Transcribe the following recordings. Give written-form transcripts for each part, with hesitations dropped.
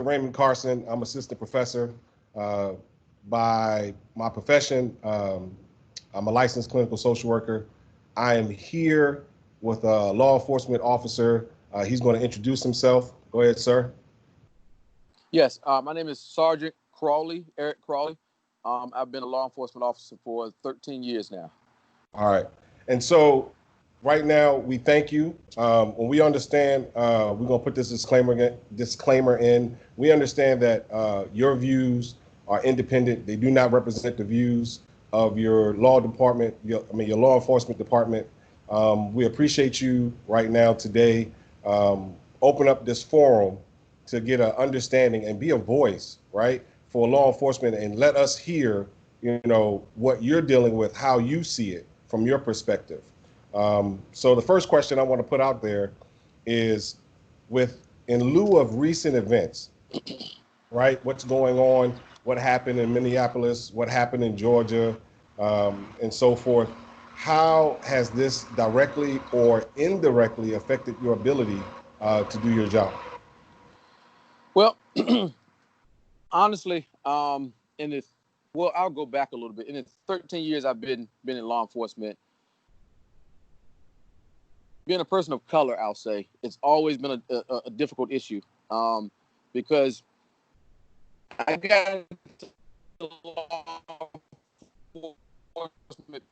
Raymond Carson. I'm assistant professor by my profession. I'm a licensed clinical social worker. I am here with a law enforcement officer. He's going to introduce himself. Go ahead, sir. Yes, my name is Sergeant Crawley, Eric Crawley. I've been a law enforcement officer for 13 years now. All right. And so right now, we thank you. When we understand, we're going to put this disclaimer in. We understand that your views are independent. They do not represent the views of your law department, your law enforcement department. We appreciate you right now today. Open up this forum to get an understanding and be a voice, right, for law enforcement, and let us hear, what you're dealing with, how you see it from your perspective. So the first question I want to put out there is, in lieu of recent events, right, what's going on, what happened in Minneapolis, what happened in Georgia, and so forth, how has this directly or indirectly affected your ability to do your job? Well, honestly, I'll go back a little bit. In the 13 years I've been in law enforcement, being a person of color, I'll say, it's always been a difficult issue, because I got into law enforcement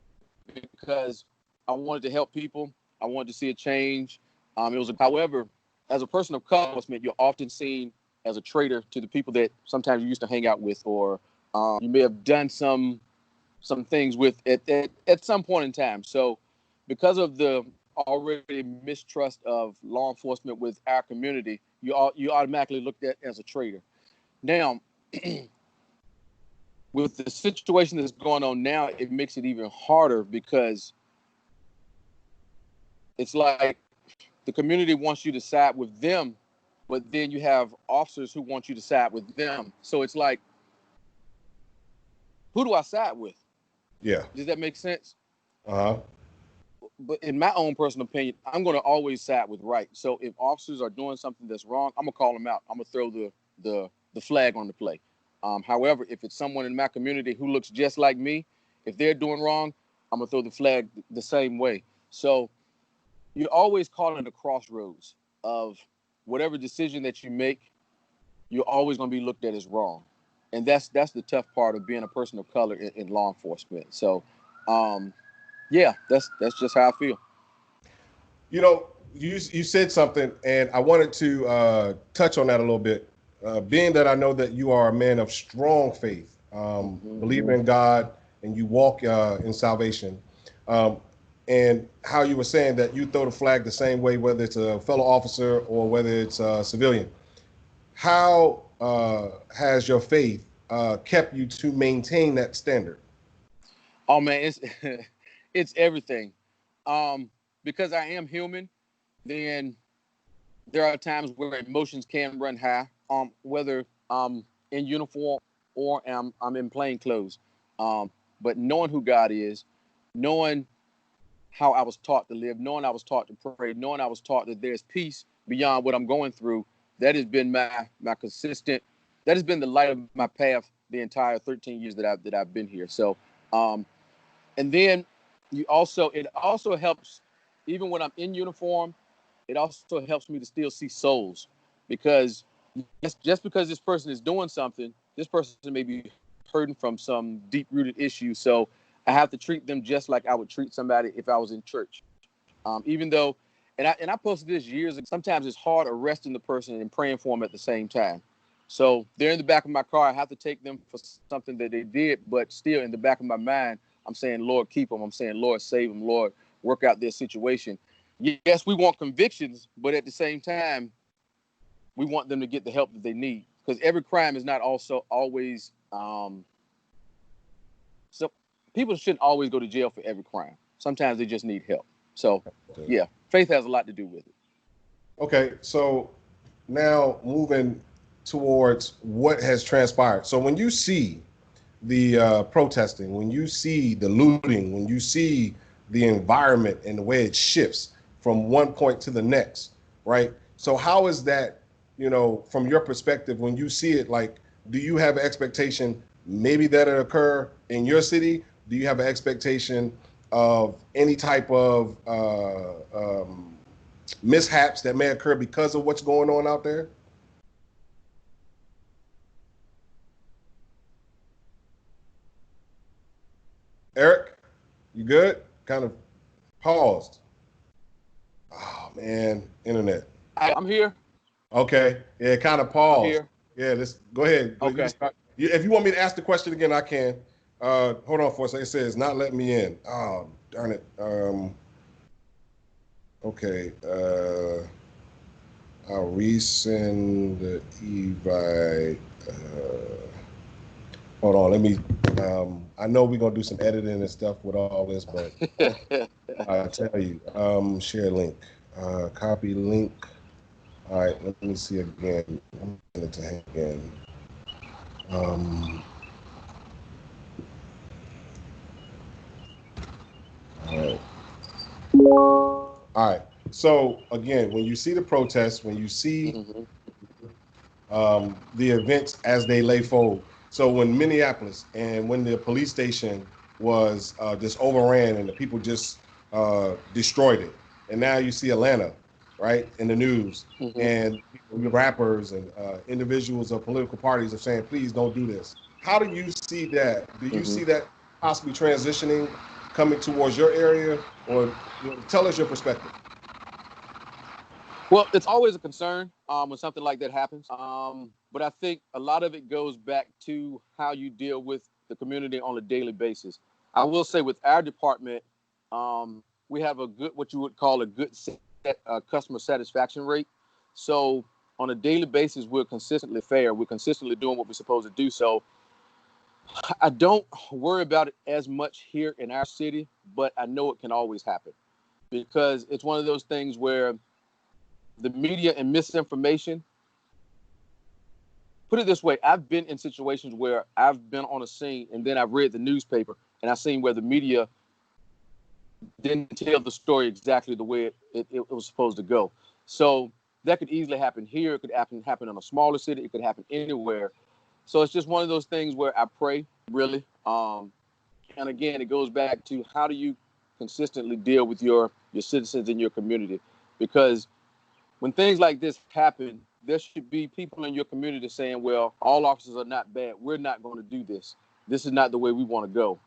because I wanted to help people. I wanted to see a change. However, as a person of color, you're often seen as a traitor to the people that sometimes you used to hang out with, or you may have done some things with at some point in time. So because of the already mistrust of law enforcement with our community, you automatically looked at as a traitor. Now, with the situation that's going on now, it makes it even harder, because it's like the community wants you to side with them, but then you have officers who want you to side with them. So it's like, who do I side with? Yeah. Does that make sense? Uh-huh. But in my own personal opinion, I'm going to always side with right. So if officers are doing something that's wrong, I'm going to call them out. I'm going to throw the flag on the play. However, if it's someone in my community who looks just like me, if they're doing wrong, I'm going to throw the flag the same way. So you're always caught in the crossroads of whatever decision that you make, you're always going to be looked at as wrong. And that's the tough part of being a person of color in law enforcement. So, yeah, that's just how I feel. You said something, and I wanted to touch on that a little bit. Being that I know that you are a man of strong faith, believing in God, and you walk in salvation, and how you were saying that you throw the flag the same way, whether it's a fellow officer or whether it's a civilian. How has your faith kept you to maintain that standard? Oh man, it's everything. Because I am human, then there are times where emotions can run high, whether I'm in uniform or I'm in plain clothes. But knowing who God is, knowing how I was taught to live, knowing I was taught to pray, knowing I was taught that there's peace beyond what I'm going through, that has been my consistent, that has been the light of my path the entire 13 years that I've been here. So, and then it also helps, even when I'm in uniform, it also helps me to still see souls, because just because this person is doing something, this person may be hurting from some deep-rooted issue. So I have to treat them just like I would treat somebody if I was in church. Even though, and I posted this years ago, sometimes it's hard arresting the person and praying for them at the same time. So they're in the back of my car. I have to take them for something that they did, but still in the back of my mind, I'm saying, Lord, keep them. I'm saying, Lord, save them. Lord, work out their situation. Yes, we want convictions, but at the same time, we want them to get the help that they need, because every crime is not also always, so people shouldn't always go to jail for every crime. Sometimes they just need help. So, yeah, faith has a lot to do with it. Okay, so now moving towards what has transpired. So when you see the protesting, when you see the looting, when you see the environment and the way it shifts from one point to the next, right? So how is that, from your perspective, when you see it, like, do you have an expectation maybe that it occur in your city? Do you have an expectation of any type of mishaps that may occur because of what's going on out there? Eric, you good? Kind of paused. Oh man, internet. I'm here. Okay, yeah, kind of I'm paused. here. Yeah, let's go ahead. Okay. If you want me to ask the question again, I can. Hold on for a second. It says not letting me in. Oh, darn it. Okay. I'll resend the invite. Hold on. Let me. I know we're gonna do some editing and stuff with all this, but I tell you, share link, copy link. All right. Let me see again. I'm going to hang again. All right. All right. So again, when you see the protests, when you see the events as they lay forward. So when Minneapolis and when the police station was just overran and the people just destroyed it, and now you see Atlanta, right, in the news, and rappers and individuals of political parties are saying, please don't do this. How do you see that? Do you see that possibly transitioning, coming towards your area, or tell us your perspective? Well, it's always a concern when something like that happens. But I think a lot of it goes back to how you deal with the community on a daily basis. I will say with our department, we have a good, what you would call a good customer satisfaction rate. So on a daily basis, we're consistently fair. We're consistently doing what we're supposed to do. So I don't worry about it as much here in our city, but I know it can always happen because it's one of those things where the media and misinformation. Put it this way, I've been in situations where I've been on a scene and then I've read the newspaper and I've seen where the media didn't tell the story exactly the way it was supposed to go. So that could easily happen here. It could happen in a smaller city. It could happen anywhere. So it's just one of those things where I pray, really. And again, it goes back to how do you consistently deal with your citizens in your community? Because when things like this happen, there should be people in your community saying, well, all officers are not bad. We're not going to do this. This is not the way we want to go.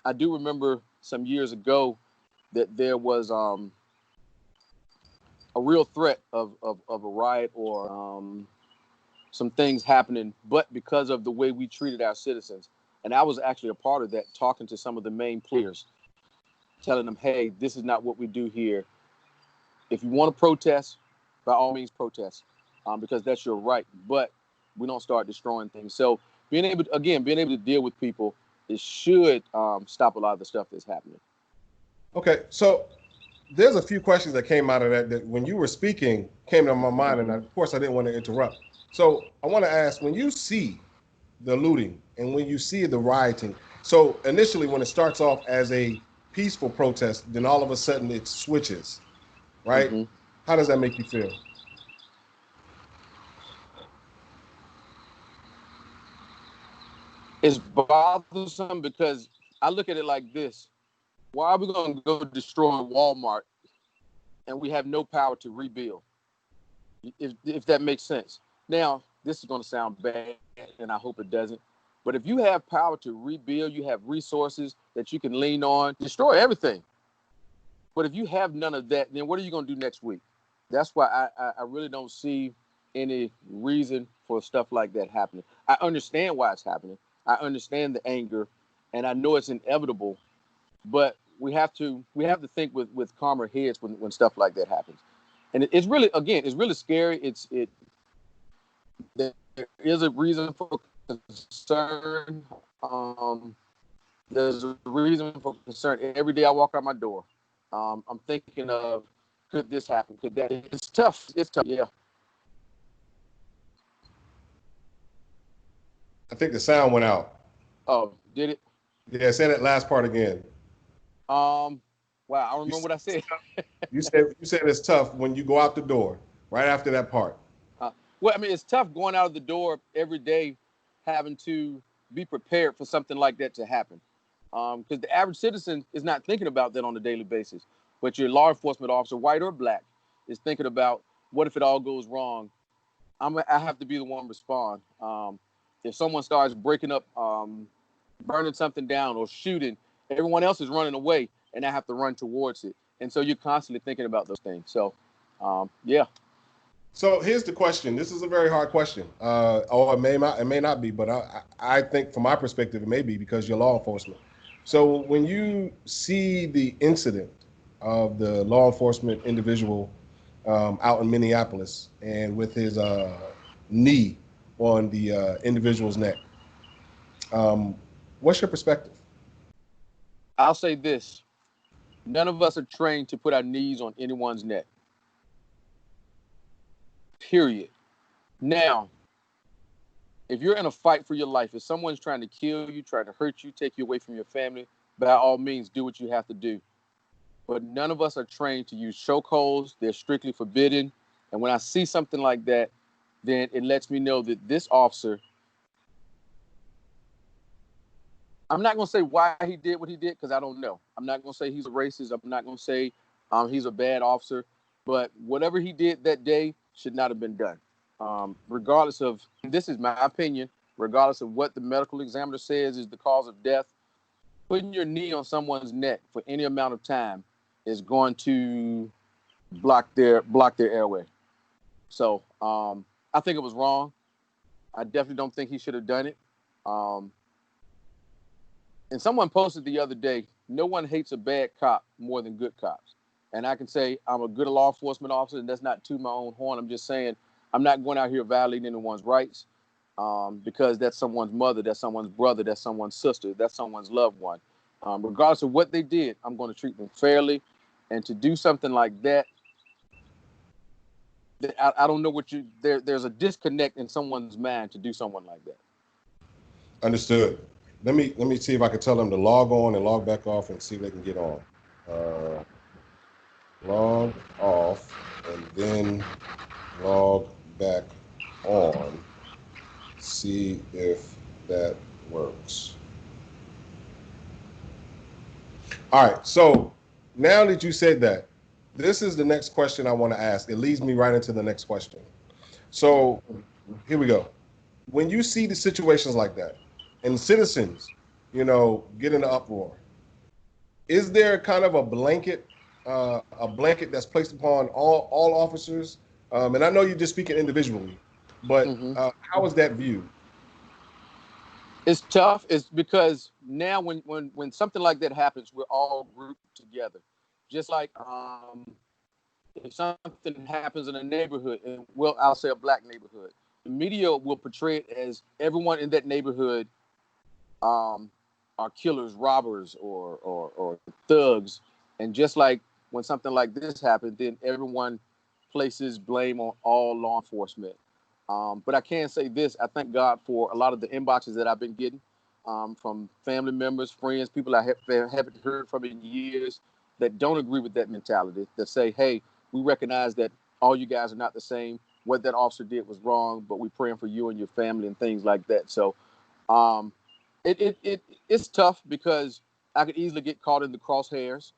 I do remember some years ago that there was a real threat of a riot or some things happening, but because of the way we treated our citizens. And I was actually a part of that, talking to some of the main players, telling them, hey, this is not what we do here. If you want to protest, by all means protest, because that's your right. But we don't start destroying things. So being able to deal with people, it should stop a lot of the stuff that's happening. Okay, so there's a few questions that came out of that when you were speaking came to my mind, and of course I didn't want to interrupt. So I want to ask, when you see the looting and when you see the rioting, so initially when it starts off as a peaceful protest, then all of a sudden it switches, right? How does that make you feel? It's bothersome because I look at it like this. Why are we going to go destroy Walmart and we have no power to rebuild? If that makes sense. Now, this is going to sound bad, and I hope it doesn't. But if you have power to rebuild, you have resources that you can lean on, destroy everything. But if you have none of that, then what are you going to do next week? That's why I really don't see any reason for stuff like that happening. I understand why it's happening. I understand the anger, and I know it's inevitable. But we have to think with calmer heads when stuff like that happens. And it's really, again, it's really scary. There is a reason for concern. There's a reason for concern every day I walk out my door. I'm thinking of, could this happen? Could that? It's tough. It's tough. Yeah. I think the sound went out. Oh, did it? Yeah, say that last part again. Wow, I don't remember what I said. You said it's tough when you go out the door, right after that part. Well, I mean, it's tough going out of the door every day, having to be prepared for something like that to happen. Because the average citizen is not thinking about that on a daily basis. But your law enforcement officer, white or black, is thinking about, what if it all goes wrong? I have to be the one to respond. If someone starts breaking up, burning something down or shooting, everyone else is running away, and I have to run towards it. And so you're constantly thinking about those things. So, yeah. So here's the question. This is a very hard question. Or it may not be, but I think from my perspective, it may be because you're law enforcement. So when you see the incident of the law enforcement individual out in Minneapolis and with his knee on the individual's neck, what's your perspective? I'll say this. None of us are trained to put our knees on anyone's neck. Period. Now, if you're in a fight for your life, if someone's trying to kill you, trying to hurt you, take you away from your family, by all means, do what you have to do. But none of us are trained to use chokeholds. They're strictly forbidden. And when I see something like that, then it lets me know that this officer, I'm not going to say why he did what he did, because I don't know. I'm not going to say he's a racist. I'm not going to say he's a bad officer. But whatever he did that day should not have been done. Regardless of, this is my opinion, regardless of what the medical examiner says is the cause of death, putting your knee on someone's neck for any amount of time is going to block their airway. So I think it was wrong. I definitely don't think he should have done it. And someone posted the other day, no one hates a bad cop more than good cops. And I can say I'm a good law enforcement officer, and that's not to my own horn. I'm just saying I'm not going out here violating anyone's rights because that's someone's mother, that's someone's brother, that's someone's sister, that's someone's loved one. Regardless of what they did, I'm going to treat them fairly. And to do something like that, I don't know what there's a disconnect in someone's mind to do someone like that. Understood. Let me see if I can tell them to log on and log back off and see if they can get on. Log off and then log back on. See if that works. All right. So now that you said that, this is the next question I want to ask. It leads me right into the next question. So here we go. When you see the situations like that and citizens, get in an uproar, is there kind of a blanket that's placed upon all officers? And I know you're just speaking individually, but how is that viewed? It's tough. It's because now when something like that happens, we're all grouped together. Just like if something happens in a neighborhood, and I'll say a black neighborhood, the media will portray it as everyone in that neighborhood are killers, robbers, or thugs. And just like when something like this happened, then everyone places blame on all law enforcement. But I can say this: I thank God for a lot of the inboxes that I've been getting from family members, friends, people I haven't heard from in years that don't agree with that mentality. That say, "Hey, we recognize that all you guys are not the same. What that officer did was wrong, but we're praying for you and your family and things like that." So, it's tough because I could easily get caught in the crosshairs,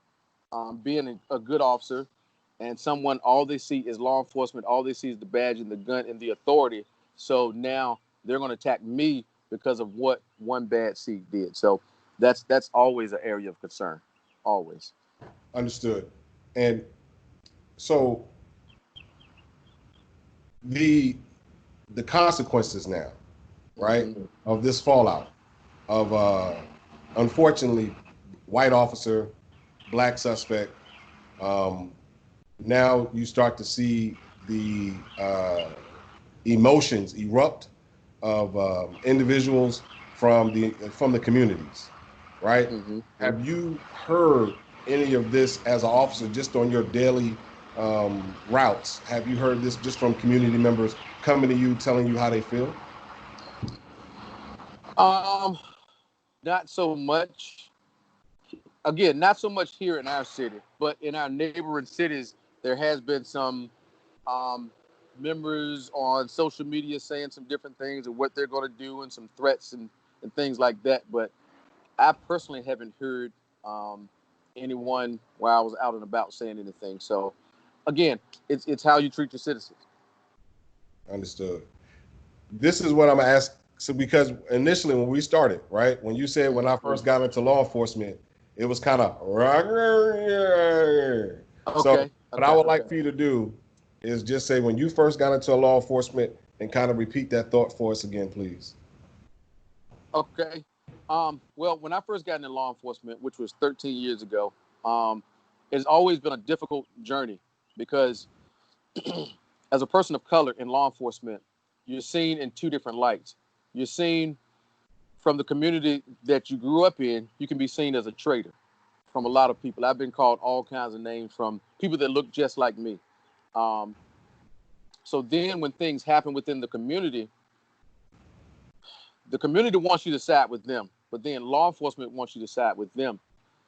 being a good officer. And someone, all they see is law enforcement. All they see is the badge and the gun and the authority. So now they're going to attack me because of what one bad seed did. So that's always an area of concern, always. Understood. And so the consequences now, right, of this fallout of unfortunately white officer, black suspect. Now you start to see the emotions erupt of individuals from the communities, right? Have you heard any of this as an officer just on your daily routes? Have you heard this just from community members coming to you, telling you how they feel? Not so much. Again, not so much here in our city, but in our neighboring cities, there has been some members on social media saying some different things of what they're going to do and some threats and things like that. But I personally haven't heard anyone while I was out and about saying anything. So again, it's how you treat your citizens. Understood. This is what I'm gonna ask. So because initially when we started, right, when you said when I first got into law enforcement, it was kind of so. Okay. What I would like for you to do is just say when you first got into law enforcement and kind of repeat that thought for us again, please. Okay. Well, when I first got into law enforcement, which was 13 years ago, it's always been a difficult journey because as a person of color in law enforcement, you're seen in two different lights. You're seen from the community that you grew up in, you can be seen as a traitor from a lot of people. I've been called all kinds of names from people that look just like me. So then when things happen within the community wants you to side with them, but then law enforcement wants you to side with them.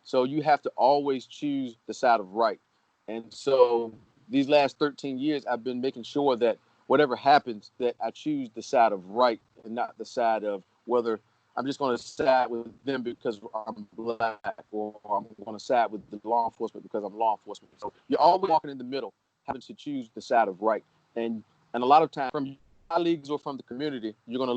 So you have to always choose the side of right. And so these last 13 years, I've been making sure that whatever happens, that I choose the side of right and not the side of whether I'm just going to side with them because I'm black or I'm going to side with the law enforcement because I'm law enforcement. So you're always walking in the middle, having to choose the side of right. And a lot of times from colleagues or from the community, you're going to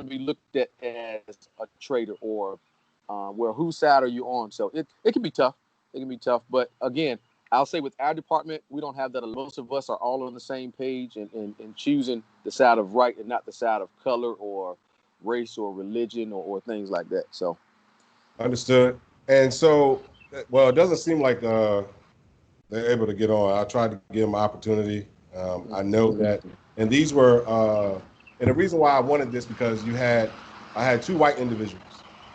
be looked at as a traitor or well, whose side are you on? So it can be tough. It can be tough. But again, I'll say with our department, we don't have that. Most of us are all on the same page and choosing the side of right and not the side of color or race or religion or things like that. So Understood. And so, well, it doesn't seem like they're able to get on. I tried to give them an opportunity. I know that, and these were, and the reason why I wanted this because I had two white individuals,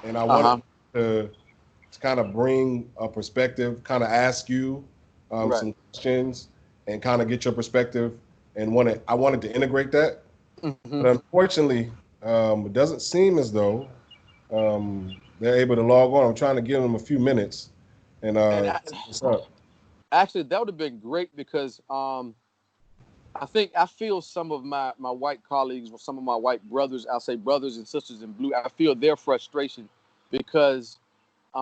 and I wanted to kind of bring a perspective, kind of ask you right. some questions, and kind of get your perspective, and I wanted to integrate that, but unfortunately, it doesn't seem as though they're able to log on. I'm trying to give them a few minutes, and what's up? Actually, that would have been great because I feel some of my white colleagues or some of my white brothers, I'll say brothers and sisters in blue, I feel their frustration because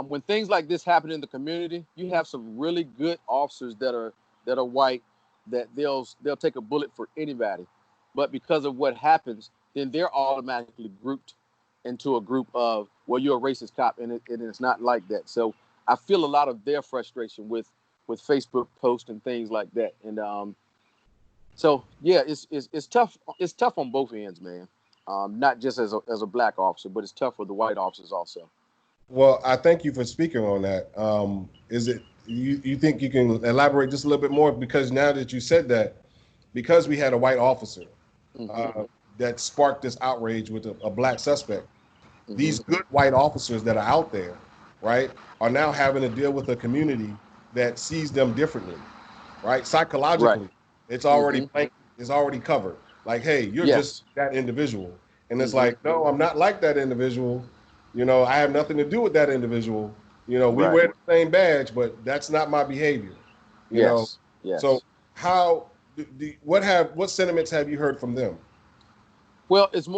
when things like this happen in the community, you have some really good officers that are white that they'll take a bullet for anybody. But because of what happens, then they're automatically grouped into a group of, well, you're a racist cop, and it's not like that. So I feel a lot of their frustration with Facebook posts and things like that. And so yeah, it's tough. It's tough on both ends, man. Not just as a black officer, but it's tough for the white officers also. Well, I thank you for speaking on that. Is it you think you can elaborate just a little bit more because now that you said that, because we had a white officer that sparked this outrage with a black suspect, these good white officers that are out there, right, are now having to deal with a community that sees them differently, right? Right. Psychologically, it's already it's already covered. Like, hey, you're just Yes. that individual, and it's like, no, I'm not like that individual. I have nothing to do with that individual. We Right. wear the same badge, but that's not my behavior. You know, Yes. so Yes. how? What sentiments have you heard from them? Well, it's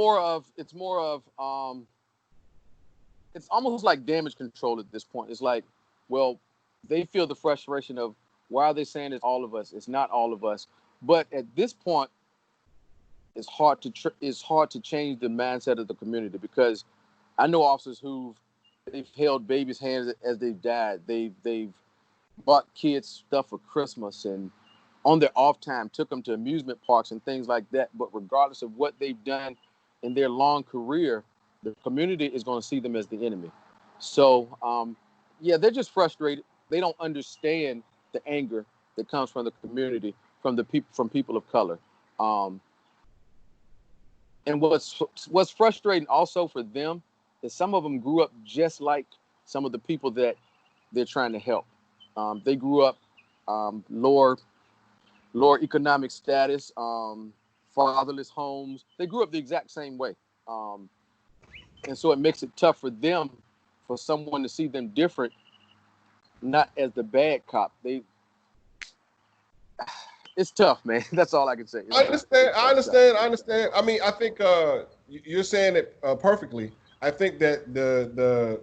almost like damage control at this point. It's like, well, they feel the frustration of why are they saying it's all of us? It's not all of us. But at this point, it's hard to change the mindset of the community because I know officers they've held babies' hands as they've died. They've bought kids stuff for Christmas and on their off time took them to amusement parks and things like that. But regardless of what they've done in their long career, the community is going to see them as the enemy. So, yeah, they're just frustrated. They don't understand the anger that comes from the community, from people of color. Um, and what's frustrating also for them is some of them grew up just like some of the people that they're trying to help. They grew up lower economic status, fatherless homes. They grew up the exact same way. And so it makes it tough for them, for someone to see them different, not as the bad cop. it's tough, man. That's all I can say. I understand. I understand. I Tough. understand. I mean, I think you're saying it perfectly. I think that the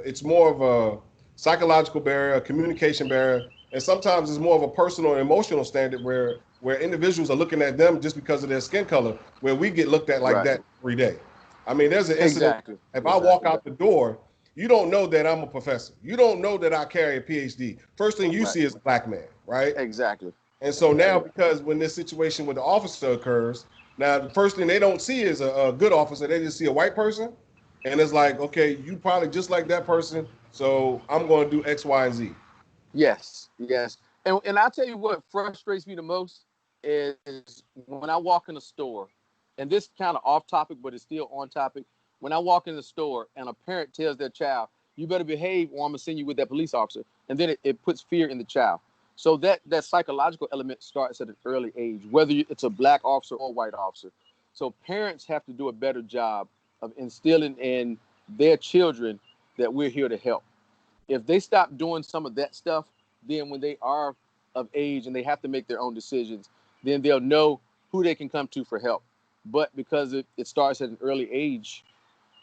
it's more of a psychological barrier, a communication barrier, and sometimes it's more of a personal and emotional standard where individuals are looking at them just because of their skin color, where we get looked at like Right. that every day. I mean, there's an incident. Exactly. If I walk Exactly. out the door, you don't know that I'm a professor. You don't know that I carry a PhD. First thing you Right. see is a black man, right? Exactly. And so now, because when this situation with the officer occurs, now the first thing they don't see is a good officer. They just see a white person, and it's like, okay, you probably just like that person, so I'm going to do X, Y, and Z. Yes. Yes. And I'll tell you what frustrates me the most is when I walk in a store, and this kind of off topic, but it's still on topic. When I walk in the store and a parent tells their child, "You better behave, or I'm gonna send you with that police officer," and then it puts fear in the child. So that psychological element starts at an early age, whether it's a black officer or white officer. So parents have to do a better job of instilling in their children that we're here to help. If they stop doing some of that stuff, then when they are of age and they have to make their own decisions, then they'll know who they can come to for help. But because it starts at an early age,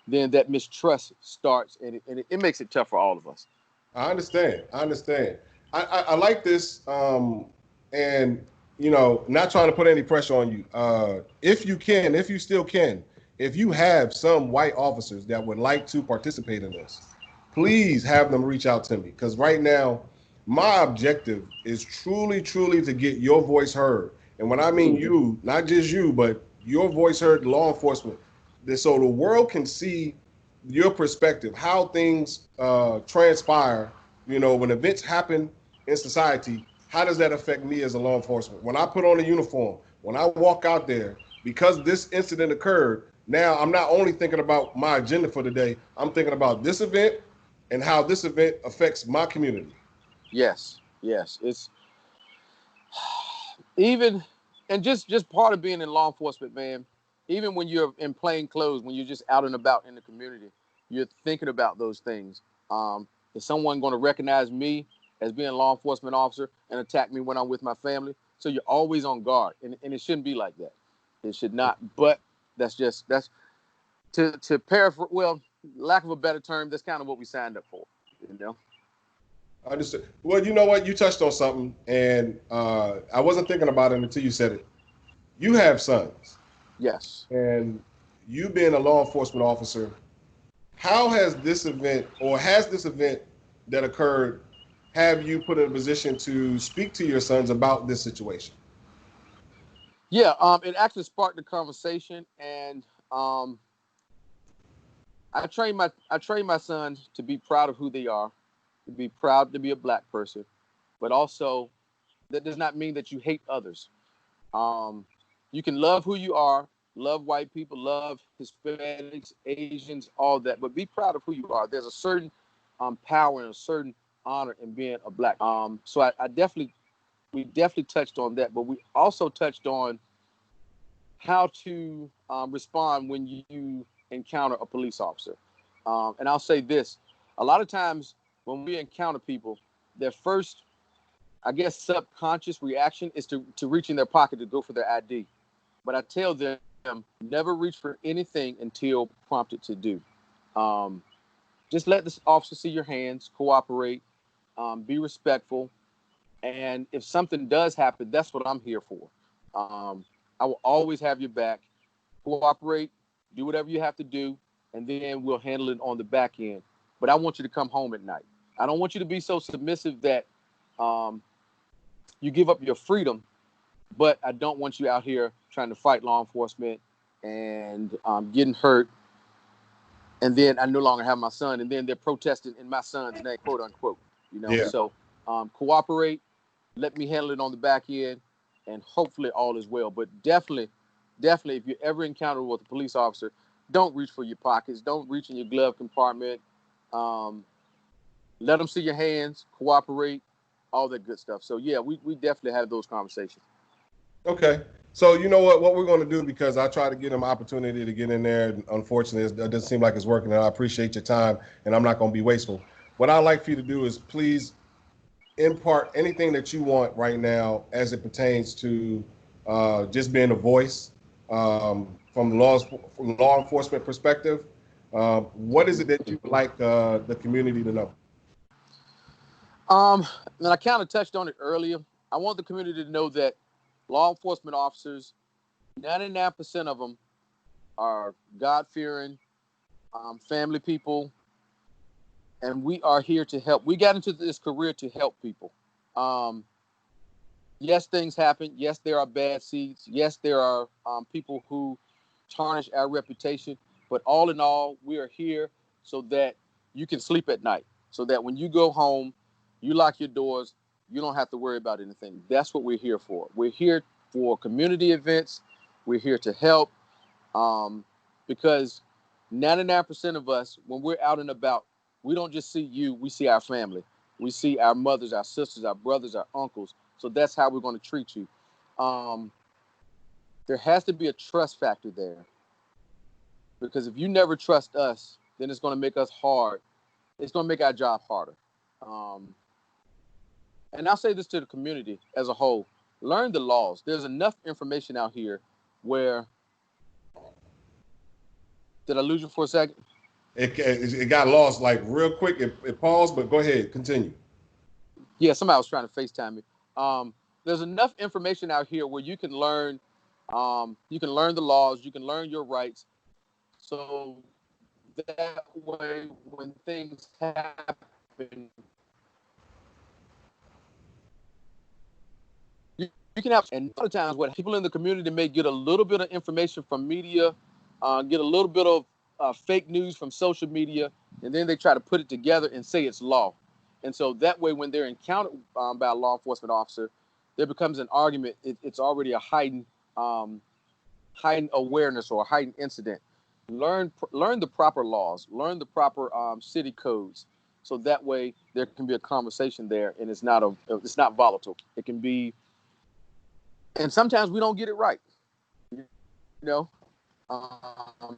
then that mistrust starts, and it makes it tough for all of us. I understand. I understand. I like this, and not trying to put any pressure on you. If you can, if you still can, if you have some white officers that would like to participate in this, please have them reach out to me, because right now, my objective is truly, truly to get your voice heard. And when I mean you, not just you, but your voice heard, law enforcement, so the world can see your perspective, how things transpire, when events happen in society, how does that affect me as a law enforcement? When I put on a uniform, when I walk out there, because this incident occurred, now I'm not only thinking about my agenda for the day, I'm thinking about this event and how this event affects my community. Yes, yes. It's even, and just part of being in law enforcement, man. Even when you're in plain clothes, when you're just out and about in the community, you're thinking about those things. Is someone going to recognize me as being a law enforcement officer and attack me when I'm with my family? So you're always on guard, and it shouldn't be like that. It should not. But that's to paraphrase. Well, lack of a better term, that's kind of what we signed up for. You know. I understand. Well, you know what? You touched on something, and I wasn't thinking about it until you said it. You have sons, Yes. and you being a law enforcement officer, how has this event that occurred have you put in a position to speak to your sons about this situation? Yeah. It actually sparked the conversation, and I train my sons to be proud of who they are, to be proud to be a black person, but also that does not mean that you hate others. Um, you can love who you are, love white people, love Hispanics, Asians, all that, but be proud of who you are. There's a certain power and a certain honor in being a black. So I definitely we definitely touched on that, but we also touched on how to respond when you encounter a police officer. And I'll say this: a lot of times when we encounter people, their first, I guess, subconscious reaction is to reach in their pocket to go for their ID. But I tell them never reach for anything until prompted to do. Um, just let this officer see your hands, cooperate, be respectful, and if something does happen, that's what I'm here for. Um, I will always have your back. Cooperate, do whatever you have to do, and then we'll handle it on the back end. But I want you to come home at night. I don't want you to be so submissive that um, you give up your freedom, but I don't want you out here trying to fight law enforcement and getting hurt. And then I no longer have my son, and then they're protesting in my son's name, quote unquote. Yeah. So cooperate, let me handle it on the back end, and hopefully all is well. But definitely, if you ever encounter with a police officer, don't reach for your pockets, don't reach in your glove compartment. Um, Let them see your hands, cooperate, all that good stuff. So yeah, we definitely have those conversations. Okay. So you know what we're going to do, because I try to get them opportunity to get in there. And unfortunately, it doesn't seem like it's working. And I appreciate your time, and I'm not going to be wasteful. What I'd like for you to do is please impart anything that you want right now as it pertains to just being a voice from law enforcement perspective. What is it that you would like the community to know? And I kind of touched on it earlier. I want the community to know that law enforcement officers, 99% of them are God-fearing, family people, and we are here to help. We got into this career to help people. Yes, things happen. Yes, there are bad seeds. Yes, there are people who tarnish our reputation. But all in all, we are here so that you can sleep at night, so that when you go home, you lock your doors, you don't have to worry about anything. That's what we're here for. We're here for community events. We're here to help because 99% of us, when we're out and about, we don't just see you, we see our family. We see our mothers, our sisters, our brothers, our uncles. So that's how we're going to treat you. There has to be a trust factor there. Because if you never trust us, then it's going to make us hard. It's going to make our job harder. And I'll say this to the community as a whole. Learn the laws. There's enough information out here where... Did I lose you for a second? It got lost like real quick. It paused, but go ahead, continue. Yeah, somebody was trying to FaceTime me. There's enough information out here where you can learn the laws, you can learn your rights. So that way, when things happen, you can have. And a lot of times, what people in the community may get a little bit of information from media, get a little bit of fake news from social media, and then they try to put it together and say it's law. And so that way, when they're encountered by a law enforcement officer, there becomes an argument. It's already a heightened awareness or a heightened incident. Learn the proper laws, learn the proper city codes, so that way there can be a conversation there, and it's not volatile. It can be, and sometimes we don't get it right. You know, um,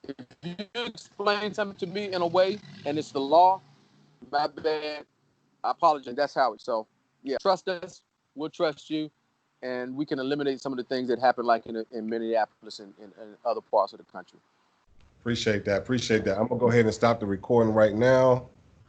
if you explain something to me in a way and it's the law, my bad. I apologize. That's how it. So yeah, trust us. We'll trust you, and we can eliminate some of the things that happen, like in Minneapolis and other parts of the country. Appreciate that. I'm gonna go ahead and stop the recording right now.